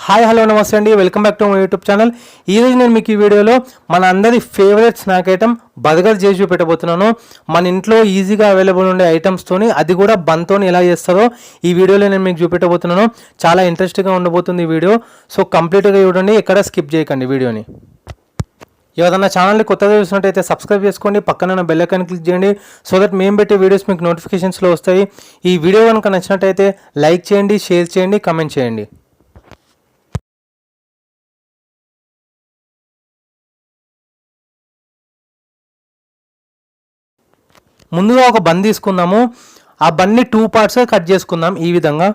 Hi hello నమస్తే అండి, welcome back to my YouTube channel. ఈరోజు నేను మీకు ఈ వీడియోలో మన అందరి ఫేవరెట్ స్నాక్ ఐటమ్ బర్గర్ చేసి చూపెట్టబోతున్నాను. మన ఇంట్లో ఈజీగా అవైలబుల్ ఉండే ఐటమ్స్తోని, అది కూడా బన్తోని ఎలా చేస్తారో ఈ వీడియోలో నేను మీకు చూపెట్టబోతున్నాను. చాలా ఇంట్రెస్టింగ్గా ఉండబోతుంది ఈ వీడియో. సో కంప్లీట్గా చూడండి, ఎక్కడ స్కిప్ చేయకండి వీడియోని. ఎవరైనా ఛానల్ని కొత్తగా చూసినట్టయితే సబ్స్క్రైబ్ చేసుకోండి, పక్కన బెల్ ఐకాన్ క్లిక్ చేయండి, సో దట్ మేము పెట్టే వీడియోస్ మీకు నోటిఫికేషన్స్లో వస్తాయి. ఈ వీడియో కనుక నచ్చినట్టయితే లైక్ చేయండి, షేర్ చేయండి, కమెంట్ చేయండి. ముందుగా ఒక బన్ తీసుకుందాము. ఆ బన్ని 2 పార్ట్స్గా కట్ చేసుకుందాం ఈ విధంగా.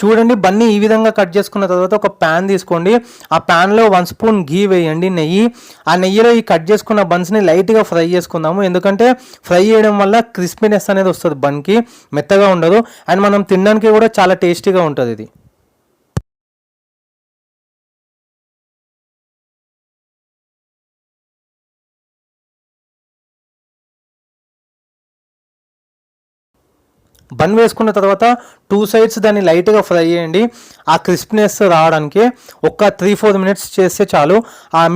చూడండి, బన్ని ఈ విధంగా కట్ చేసుకున్న తర్వాత ఒక ప్యాన్ తీసుకోండి. ఆ ప్యాన్లో 1 స్పూన్ ఘీ వేయండి, నెయ్యి. ఆ నెయ్యిలో ఈ కట్ చేసుకున్న బన్స్ని లైట్గా ఫ్రై చేసుకుందాము. ఎందుకంటే ఫ్రై చేయడం వల్ల క్రిస్పీనెస్ అనేది వస్తుంది, బన్కి మెత్తగా ఉండదు. అండ్ మనం తినడానికి కూడా చాలా టేస్టీగా ఉంటుంది ఇది. బన్ వేసుకున్న తర్వాత 2 సైడ్స్ దాన్ని లైట్గా ఫ్రై చేయండి. ఆ క్రిస్పీనెస్ రావడానికి ఒక 3-4 మినిట్స్ చేస్తే చాలు.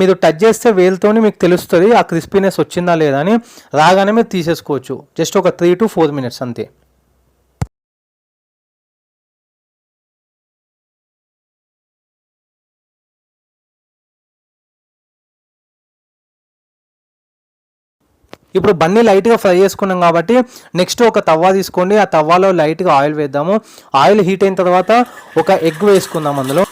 మీరు టచ్ చేస్తే వేలుతోని మీకు తెలుస్తుంది ఆ క్రిస్పీనెస్ వచ్చిందా లేదా అని. రాగానే మీరు తీసేసుకోవచ్చు. జస్ట్ ఒక 3 to 4 మినిట్స్ అంతే. ఇప్పుడు బన్నీ లైట్గా ఫ్రై చేసుకున్నాం కాబట్టి నెక్స్ట్ ఒక తవ్వ తీసుకోండి. ఆ తవ్వాలో లైట్గా ఆయిల్ వేద్దాము. ఆయిల్ హీట్ అయిన తర్వాత ఒక ఎగ్ వేసుకుందాం అందులో.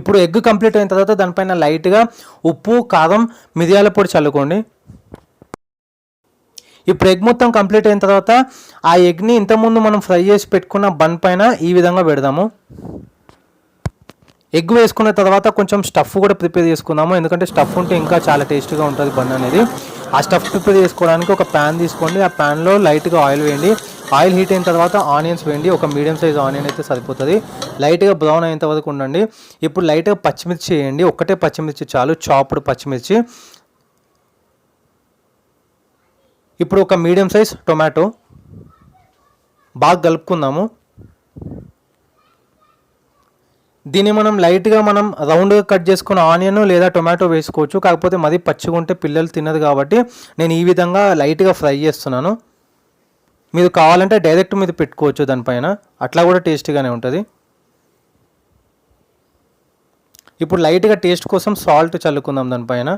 ఇప్పుడు ఎగ్ కంప్లీట్ అయిన తర్వాత దానిపైన లైట్గా ఉప్పు, కారం, మిరియాల పొడి చల్లుకోండి. ఇప్పుడు ఎగ్ మొత్తం కంప్లీట్ అయిన తర్వాత ఆ ఎగ్ని ఇంతకుముందు మనం ఫ్రై చేసి పెట్టుకున్న బన్ పైన ఈ విధంగా పెడదాము. ఎగ్ వేసుకున్న తర్వాత కొంచెం స్టఫ్ కూడా ప్రిపేర్ చేసుకుందాము. ఎందుకంటే స్టఫ్ ఉంటే ఇంకా చాలా టేస్టీగా ఉంటుంది బన్ అనేది. ఆ స్టఫ్ ప్రిపేర్ చేసుకోవడానికి ఒక ప్యాన్ తీసుకోండి. ఆ ప్యాన్లో లైట్గా ఆయిల్ వేయండి. ఆయిల్ హీట్ అయిన తర్వాత ఆనియన్స్ వేయండి. ఒక మీడియం సైజ్ ఆనియన్ అయితే సరిపోతుంది. లైట్గా బ్రౌన్ అయినంత వరకు ఉండండి. ఇప్పుడు లైట్గా పచ్చిమిర్చి వేయండి. ఒక్కటే పచ్చిమిర్చి చాలు, చాప్డ్ పచ్చిమిర్చి. ఇప్పుడు ఒక మీడియం సైజ్ టొమాటో బాగా కలుపుకుందాము. దీన్ని మనం లైట్గా రౌండ్గా కట్ చేసుకున్న ఆనియన్ లేదా టొమాటో వేసుకోవచ్చు. కాకపోతే మరీ పచ్చిగా ఉంటే పిల్లలు తినదు కాబట్టి నేను ఈ విధంగా లైట్గా ఫ్రై చేస్తున్నాను. మీరు కావాలంటే డైరెక్ట్ మీద పెట్టుకోవచ్చు దానిపైన, అట్లా కూడా టేస్టీగానే ఉంటుంది. ఇప్పుడు లైట్గా టేస్ట్ కోసం సాల్ట్ చల్లుకుందాం దానిపైన.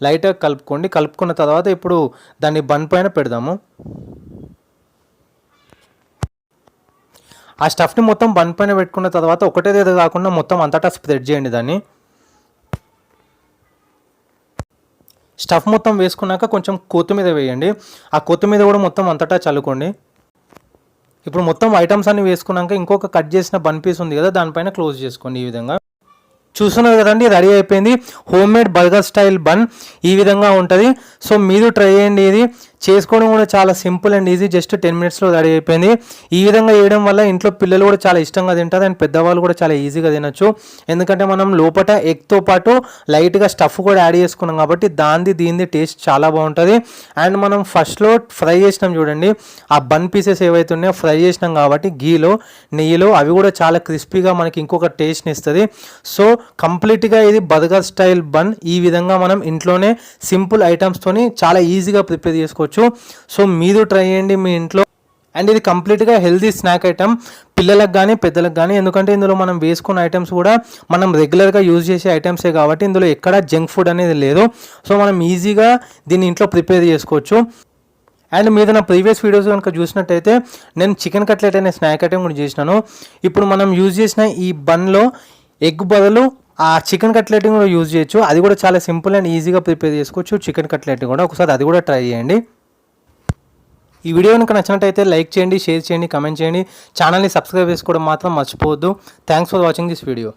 లైట్గా కలుపుకోండి. కలుపుకున్న తర్వాత ఇప్పుడు దాన్ని బన్ పైన పెడదాము. ఆ స్టఫ్ని మొత్తం బన్ పైన పెట్టుకున్న తర్వాత ఒకటేదే కాకుండా మొత్తం అంతటా స్ప్రెడ్ చేయండి దాన్ని. స్టఫ్ మొత్తం వేసుకున్నాక కొంచెం కొత్తిమీర వేయండి. ఆ కొత్తిమీర కూడా మొత్తం అంతటా చల్లుకోండి. ఇప్పుడు మొత్తం ఐటమ్స్ అన్ని వేసుకున్నాక ఇంకొక కట్ చేసిన బన్ పీస్ ఉంది కదా, దానిపైన క్లోజ్ చేసుకోండి ఈ విధంగా. చూస్తున్నారు కదండి, రెడీ అయిపోయింది home made burger style bun. ఈ విధంగా ఉంటుంది. సో మీరు ట్రై చేయండి. ఇది చేసుకోవడం కూడా చాలా సింపుల్ అండ్ ఈజీ. జస్ట్ 10 మినిట్స్లో రెడీ అయిపోయింది. ఈ విధంగా చేయడం వల్ల ఇంట్లో పిల్లలు కూడా చాలా ఇష్టంగా తింటారు అండ్ పెద్దవాళ్ళు కూడా చాలా ఈజీగా తినచ్చు. ఎందుకంటే మనం లోపల ఎగ్తో పాటు లైట్గా స్టఫ్ కూడా యాడ్ చేసుకున్నాం కాబట్టి దీనిది టేస్ట్ చాలా బాగుంటుంది. అండ్ మనం ఫస్ట్లో ఫ్రై చేసినాం చూడండి, ఆ బన్ పీసెస్ ఏవైతే ఉన్నాయో ఫ్రై చేసినాం కాబట్టి ఘీలో, నెయ్యిలో, అవి కూడా చాలా క్రిస్పీగా మనకి ఇంకొక టేస్ట్ని ఇస్తుంది. సో కంప్లీట్గా ఇది బర్గర్ స్టైల్ బన్. ఈ విధంగా మనం ఇంట్లోనే సింపుల్ ఐటమ్స్తోని చాలా ఈజీగా ప్రిపేర్ చేసుకోవచ్చు. సో మీరు ట్రై చేయండి మీ ఇంట్లో. అండ్ ఇది కంప్లీట్గా హెల్తీ స్నాక్ ఐటమ్ పిల్లలకు కానీ పెద్దలకు కానీ. ఎందుకంటే ఇందులో మనం వేసుకున్న ఐటమ్స్ కూడా మనం రెగ్యులర్గా యూజ్ చేసే ఐటమ్సే కాబట్టి ఇందులో ఎక్కడా జంక్ ఫుడ్ అనేది లేదు. సో మనం ఈజీగా దీన్ని ఇంట్లో ప్రిపేర్ చేసుకోవచ్చు. అండ్ మీరు నా ప్రీవియస్ వీడియోస్ కనుక చూసినట్టయితే నేను చికెన్ కట్లెట్ అనే స్నాక్ ఐటమ్ కూడా చేసినాను. ఇప్పుడు మనం యూజ్ చేసిన ఈ బన్లో ఎగ్ బదులు ఆ చికెన్ కట్లెట్ని కూడా యూజ్ చేయొచ్చు. అది కూడా చాలా సింపుల్ అండ్ ఈజీగా ప్రిపేర్ చేసుకోవచ్చు చికెన్ కట్లెట్ని కూడా. ఒకసారి అది కూడా ట్రై చేయండి. ఈ వీడియో కనుక నచ్చినట్టయితే లైక్ చేయండి, షేర్ చేయండి, కమెంట్ చేయండి. ఛానల్ని సబ్స్క్రైబ్ చేసుకోవడం మాత్రం మర్చిపోవద్దు. Thanks for watching this video.